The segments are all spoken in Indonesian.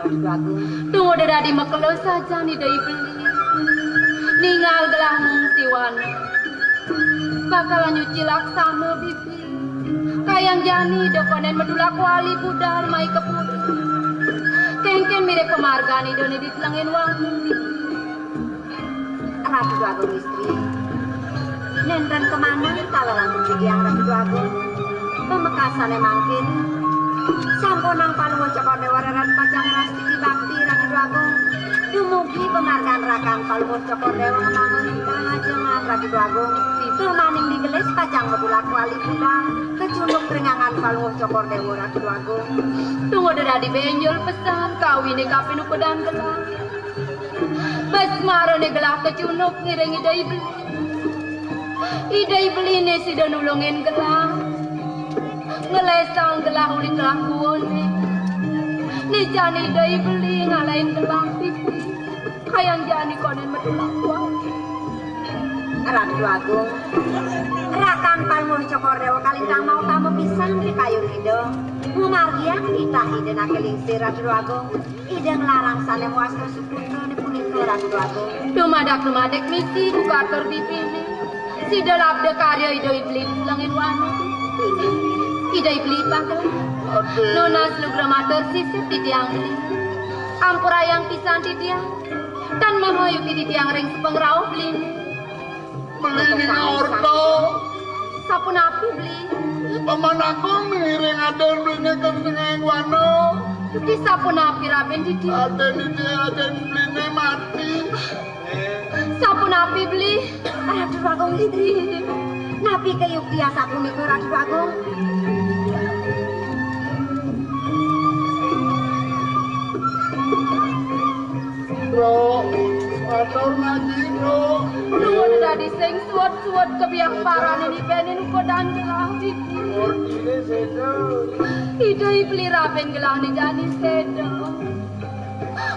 gelang Ratu Agung. Tunggu dari mekelo saja nih dari beli. Ningal gelang siwan. Bakalan nyuci laksana bibi. Kayang jani dokonen medulak wali budal mai kepudi. Kengken mirip pemargani doni ditlangin wangi. Ratu Agung istri. Nenden kemana kalau langsung yang Ratu Agung? Pemekasan emang kini. Samponang palu cokor dewaran pacang rasti di bakti Ratu Agung. Dumugi penghargaan rakan palu cokor dewa ngemangun kahajangan Ratu Agung. Kemaning digelis pacang medulak wali budal. Kecunduk keringangan palu cokor dewa Ratu Agung. Tunggu dari benjol pesan kawin di kapinu pedang gelang. Basmara ne gelah kecunduk ngiring idai beli. Idai beli ne sida nulungin gelah. Ngelesang gelah uling gelah kuone. Ni jani idai beli ngalain gelah pipi. Kayang jani konen medulak wali. Ratu Agung, rakan palu cokor dewa kalintang mau tamu pisan di kayu hido. Mumargiang itah ide nakelingsir Ratu Agung. Ide ngelarang sana muas tersukutu di puniko Ratu Agung. Dumadak misi bukator pipi ni. Sida labda karya ido iblis langin wano. Ida iblis bakal. Nona slugramator sisip di tiang beli. Ampura yang pisan di tiang. Tan mahoyuk di tiang ring sepengrauh beli. Beli ni orto. Sapun api beli. Paman aku mengiring aden beli ni ke dengan wano. Di sapun api raben di dia. Aden beli ni mati. Sapun api beli. Ratu Agung istri. Napi kayuk dia sapun itu Ratu Agung. Bro, atur ngaji bro. Tunggu dari sing suat kebiang paran ini benin kodan gelang di. Ini sedo. Ida beli raben gelang di jani sedo.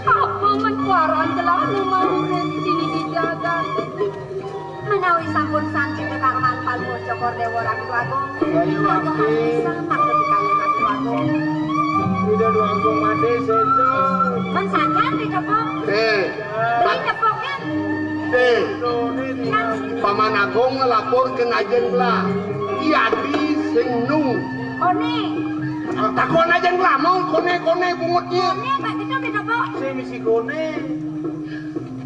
Apa menkuaran gelang ni mau sini dijaga. Menawi sampun sanci kekarman palu cokor dewa Ratu Agung. Kayu api. Semak di kayu Ratu Agung. Tidak dua agung made sedo. Mensajan di kepok. Beli kepok kan? Paman Agung ngelapor ke ajen belah. Iadi sing nung. Kone. Takon ajen belah mau kone bungutnya. Kone mbak kita di kepok. Saya misi kone.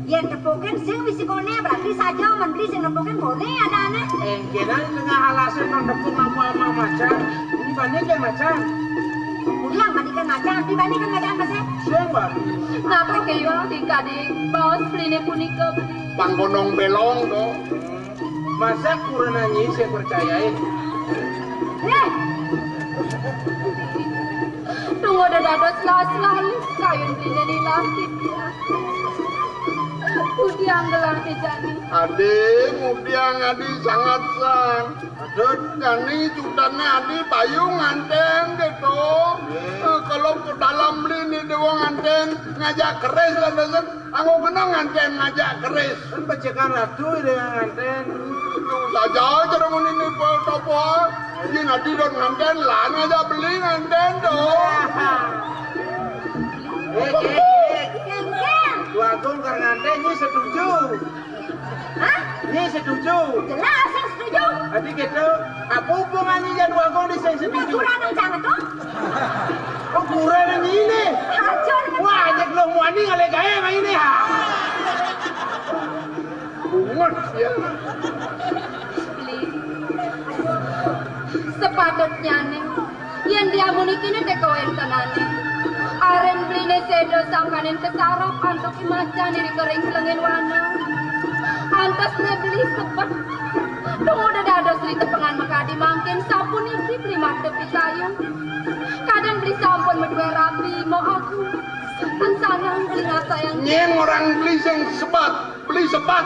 Yang kepoken sing wisi kone berarti saja menteri sing kepoken kone ada aneh. Kira tengah alasan mendepung nama macan. Ini banyak yang macan. Ulang mandikan macan, dibandingkan macan pasnya. Siapa? Napa kayo dikadik bawas beli ni punika beli. Panggonong belong to. Masa kurang nyanyi saya percayain. Tunggu dados selalu kayun beli ni latih. Udiang gelang ni jadi. Ade, mudiang adi sangat sang. Aduh, jani cutane adi payu nganten gitu. Kalau ke dalam beli ni dewa nganten ngajak keris lah dosen. Aku kena nganten ngajak keris. Kan bacakan ratu dengan nganten. Itu saja cara ini topo. Ini nanti don nganten lah ngajak beli nganten dong. Dua agung karena nganten ini setuju. Hah? Ini setuju. Jelas yang setuju. Jadi gitu, apa hubungannya ya dua agung di saya Udah setuju? kurang yang jangan tuh. Oh kurang yang ini. Hancur. Wah, ajak lo muani ngale gaya mah ini ha. Bungut ya. Sepatutnya nih yang dia munikin teh kawen tanane. Aren beli ni sedo sangkanin kesarap antuk imacan diri kering selengin wana. Antas ne beli sepet. Tunggu dados li tepengan makadi mangkin sampun iki beli mata pisayung. Kadang beli sampun medue rapi mau aku. Ansanang beli ngasa yang Nyeng orang beli yang beli sebat.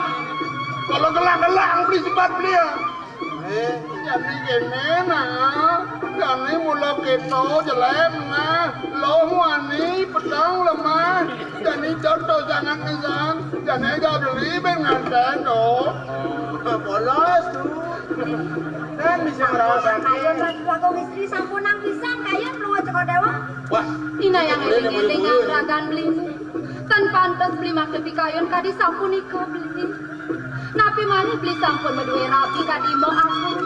Kalau gelang beli sebat beli ya. Jadi gini nah, jadi mula keto jelem nah, lo wani pedang lemah, jadi contoh jangan kesan, jadi gak beli benganten do. Bolos tuh. Kan bisa merawat Kayun sakit. ratu agung istri sampunang pisan kayun luwih ceko dewa. Wah, Ina yang eling-eling ang ragan beli. Tan pantas beli make pikayun kadi sampun ika beli. Napi maneh beli sampun medue rapi kadi mo agung.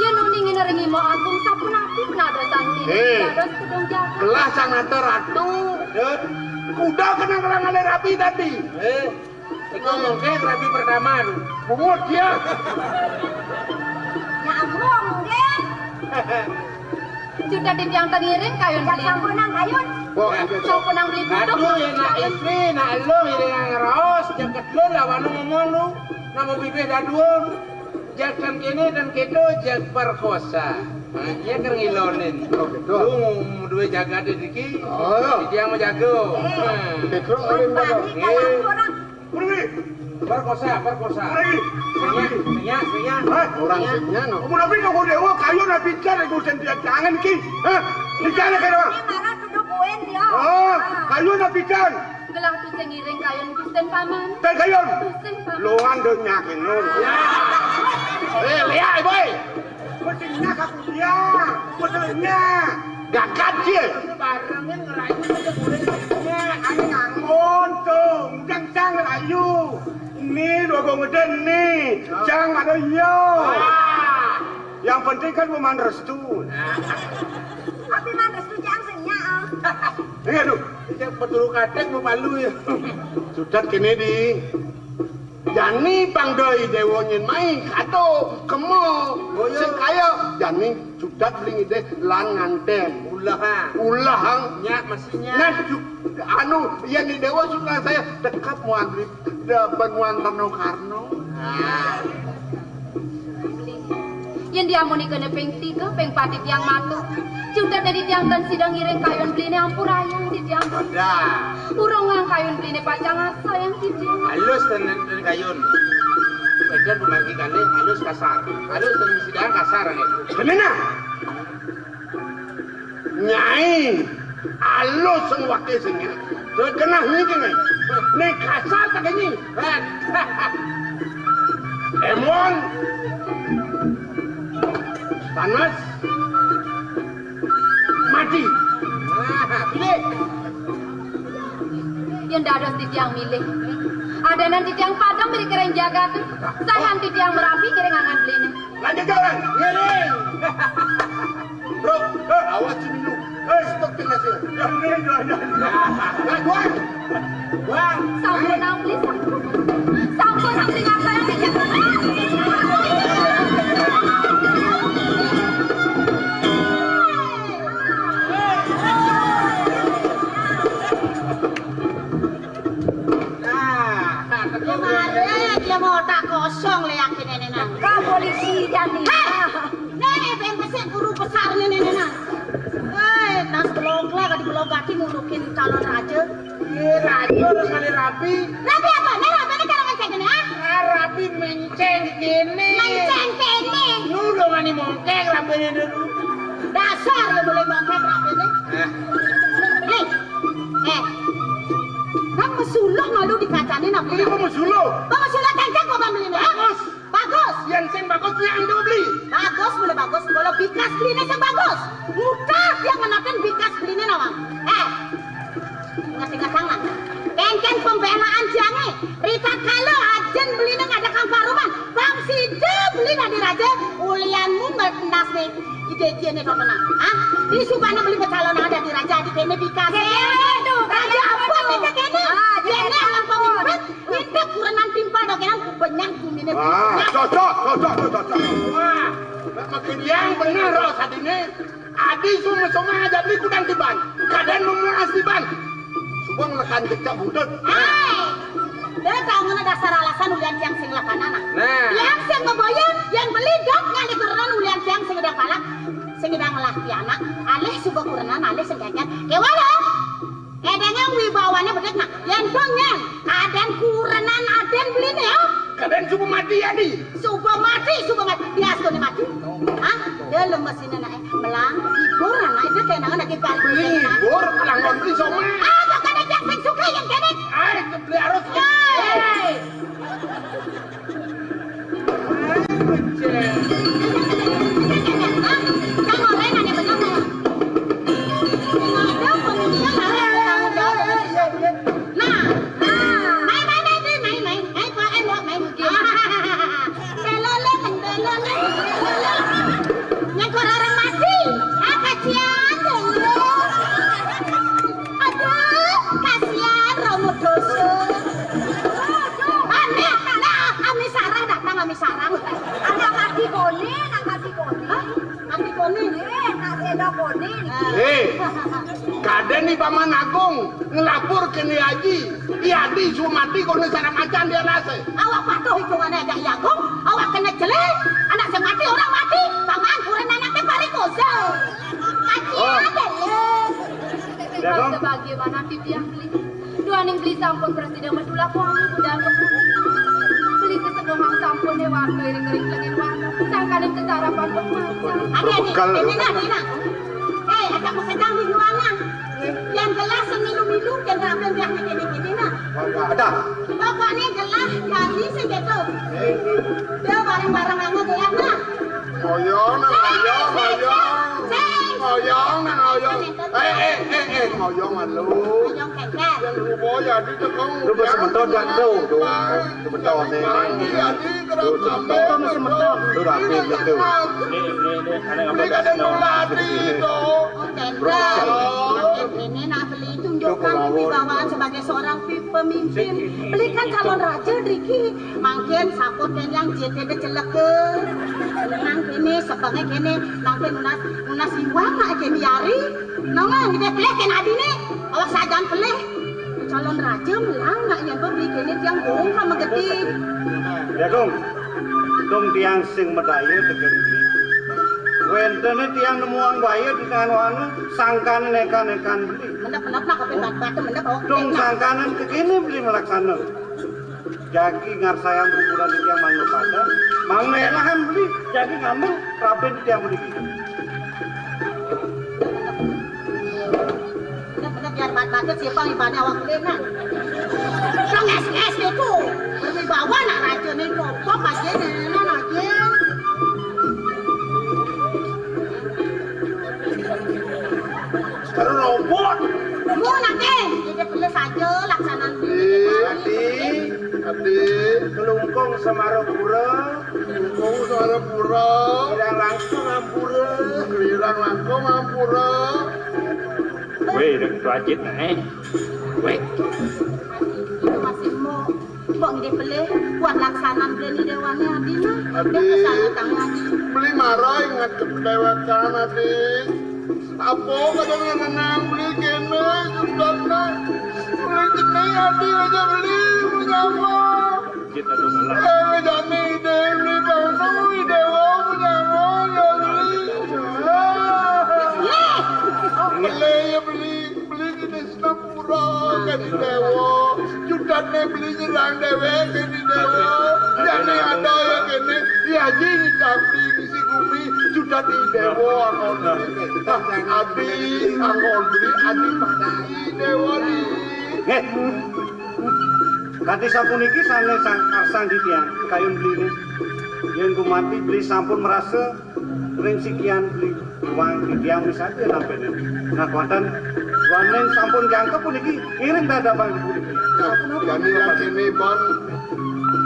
Yen uningin ringi mo agung sampun napi penadosan ini. Dados kedong jaga. kelas sangat ratu. Dut. Kuda kena kerangan rapi tadi. Iko mungkin rapi pertama lu. Bungut dia. Nyambung nggih. Sudah ditiang tengiring kayun Jak beli. sampunang kayun. Wah, Sampun ang beli budok. Aduh ya nak istri, nak lo yang ngeraos, jaket lo lawan ngomong lu. Nama bibir daduon. Jangan kini dan kedo jak perkosa. Iya kan ngilonin. Oh, gitu. Lu dua jaga diki. Oh. Dia mau jago. Petro kalian bawa. Balik ka sampunang. Pergi. Perkosa. Pergi. Senya. Orang sebenarnya no. Kamu nabi kau dewa kayu nabi cari kau sendiri jangan ki. Hah? Dicari kau. Ini marah duduk kuen dia. Oh, kayu nabi cari. Gelah tu sengiring kayun gusten paman. Teh kayu. Gusten paman. Luan deng nyakin nun. Lihat boy. Betingnya kaku dia. Betingnya. Gak kacil. Barangnya ngerayu aja bolehnya. Ani ngangon cung, jang rayu. Ini dua gede nih, jang ada yo. Yang penting kan peman restu. Tapi mah restu jang senya. Iya tuh, Cek betul katek mau palu ya. sudah kini di. Jani panggil dewa nyen main kato kemo. Sekaya Jani sudah beli ide lan nganten. Ulah Nyak mesinnya. Nah, anu yang di dewa suka saya dekat muandri Benwan Karno Karno. Yang diamuni kena peng 3, peng 4 tiang matu. Sudah dari tiang tan sidang ngiring kayun beli ni ampurayang di tiang. Dah. Urongan kayun beli ni pacang asa yang di tiang. Halus dan kayun. Bagian pemangki kali halus kasar. Halus dan sidang kasar nih. Kenapa? Nyai, alus sang wakil sini. Jadi kena ni kena. Ni kasar tak ni. Emon, panas, mati. Pilih. Yang dados di tiang milih. Ada nanti tiang padang beri keren jaga tu. Sayang di tiang merapi keren angan beli ni. Lanjut jalan. Giring. Bro, awas dulu. Stop tinggal sini. Tuan. Wah. Sampun ang beli sampun. Sampun ang tinggal sayang di tiang. Dia mau otak kosong le yakin ini nang. Kau polisi Jani. Nih, beng pesek guru besar nih nang. Tas blok lah kadi blok gati mulukin calon raja. Rajo udah kali rapi. Rapi apa? Nih rapi ini kalau ngecek ini ah? Rapi menceng gini. Menceng kene. Lu udah ngani mongkeng rapi ini dulu. Dasar ya boleh mongkek rapi ini. Nih, Nang mesuluh malu dikacani nak beli. Ini kamu sulu. Bang mesuluh kenceng kok bang beli nih. Bagus. Bagus. Yang sing bagus ni anda beli. Bagus boleh bagus. Kalau bikas belinya yang bagus. Mudah dia menakan bikas belinya nawang. Ingat-ingat sang nang. Kengkeng pembelaan jange. Rita kalau ajen belinya ada kang paruman. Bang sida beli nadi raja. Ulianmu nggak nas nih. Ide dia nih kau tenang. Di subana beli calon ada di raja di kene bikas. Raja apa nih kene? Kene alam pemimpin. Itu kurenan timpal dokenan banyak bumine. Cocok. Wah, makin yang benar roh saat ini. Adi semua aja beli kudang tiban. Kadang memuas tiban. Subang lekan jejak budut. Dia tahu mana dasar alasan ulian yang sing lakan anak. Nah. Yang sing ngeboyan, yang beli dok ngali kurenan ulian yang sing udah palak, sing udah ngelah anak. Alih suka kurenan, alih sing kaget. Kewala. Dengan wibawanya bedek nak. Yang dongen, kaden kurenan aden beli nih ya. Kadang subuh mati ya di. Subuh mati. Dia asli mati. Dia lemes ini nak melang. Ibur anak itu kenangan lagi kali. Beli bor, kalangan beli somai. Bukan ada yang suka yang kenek. Beli harus. Kaden ni Paman Agung ngelapor ke ni Haji. Iadi Sumati kono sarang macan dia rasa. Awak patuh hitungannya agak Agung. Awak kena jelek. Anak saya mati orang mati. Paman kurang anaknya parikosa. Kajian deh. Sebagaimana titiang beli. Dua ning beli sampun presiden medula kuami budang kebun. Beli kesedohang sampun hewan kering-kering lengin wana. Sangkanin kesarapan pemacan. Adik, ini nak. Ada pesedang di mana? Yang gelas minum-minum dan ramen yang gini-gini nak. Ada. Pokoknya gelas kali segitu. Dia barang-barang anak dia nak. Ngoyong. Ngoyong alu. Ngoyong keket. Yang lupa jadi tekong. Lu bersementot dan tuh. Sementot nih. Jadi kerap sampai. Lu rapi gitu. Ini kadang nulati itu. Ini nak beli tunjukkan kewibawaan sebagai seorang pemimpin. Belikan calon raja Riki. Mungkin saput yang jadi jelek ke. Nang kini sebagai kini nangke unas iwang nak kini yari. Nongan kita pelih kena adine. Awak sajan pelih. Calon raja melang nak yang beli kini tiang gong sama gede. Ya dong tiang sing medaya tegen beli. Wentene tiang nemuang bayi di anu sangkan nekan beli. Mendap-mendap nak kapin batu mendap awak. Dong sangkanan kekini beli melaksana. Jagi ngarsayang kuburan di tiang mangga pada. Mang melahan beli jagi ngambil rapen di tiang beli. Benar-benar biar bat-batnya siapa ibadah awak beli nak. Sang es itu berwibawa nak raja ni pokok aja ni aja. Sekarang robot. Mu nanti jadi beli saja laksanaan Adik. Kelungkung Samarapura. Kau suara pura. Kirang langsung Ampura. Kelirang langkong ampura. Weh, dah wajib Weh. itu masih mau buang dia beli buat laksanaan beli dewannya adina. Dia Adik. kesana tangan. Beli marah ingat kedewakan adik. Apa kadang nenang beli kene sudah beli kene adik aja beli punya apa? Kita tu melah. Jani ide beli bangsa dewa punya apa ya beli. Beli ya beli kene Singapura kene dewa. Jutaan beli serang dewa kene dewa. Jani ada ya kene ya jini tapi si gumi jutaan dewa akon beli. Adi akon beli adi padai dewa ni. Nget. Kati sapuniki sane sang di tiang kayun beli ni. Yang kumati beli sampun merasa ring sikian beli uang di tiang misalnya sampai ni. Nah kuantan waneng sampun jangka puniki iring dah bang puniki. Jani yang kini bon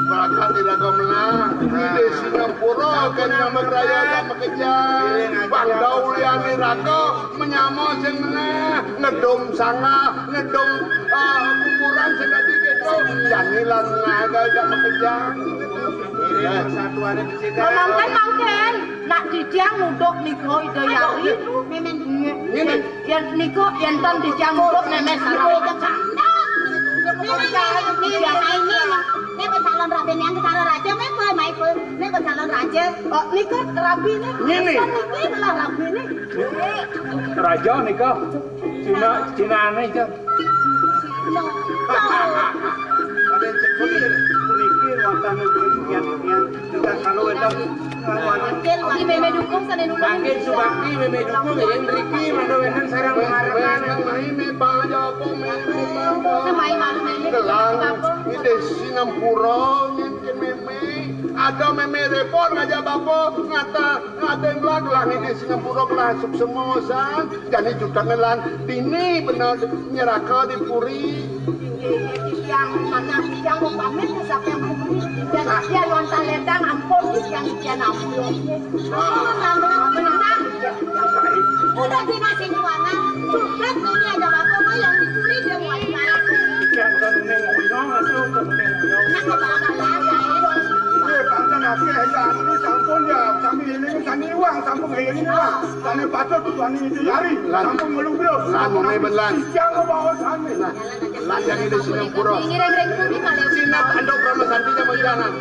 berangkat di Lagomlah di Singapura kan nama raya sama kejang Bandau yang raga menyamo sing meneh ngedum sanga ngedum kuburan sing tadi gitu Jani lan naga sama kejang Satu ada di sini. Mangken nak dijang nuduk niko ide yari. Memang Yan niko yan tan dijang nuduk nenek sarang. ini calon raja yang calon raja memang ini calon raja. Oh niko rabi ni. Ini. Ini belah rabi ni. Raja ni kau. Cina ni je. Ada yang cekut puniki wantan sikian kita kalau endang Di meme dukung sanen ulang. Mangkin Subakti meme dukung yang Riki mandawenan sarang mengharapkan. ini baja apa Semai malu meme gelang ide Singapura yang meme ada meme repot ngajak bapak ngatain belah langit di Singapura belah sub semosan jadi juga ngelan dini benar nyeraka di puri yang mana yang mau pamit siapa yang beli dan dia lontar ledang ampun yang ampun Udah dikasih uang, sudah dunia ada apa yang dicuri dia mau balik. Kian tenung ngoyong atuh tenung ngoyong. Nak bakal ya. Bangsa nasi aja ini sampun ya sami uang sampun ini uang sami patut tuan itu yari sampun melubro sampun mai belan jangan bawa sami lan yang di Singapura Ngireng-reng kuwi malah Cina tandok Brahma Santinya mau jalan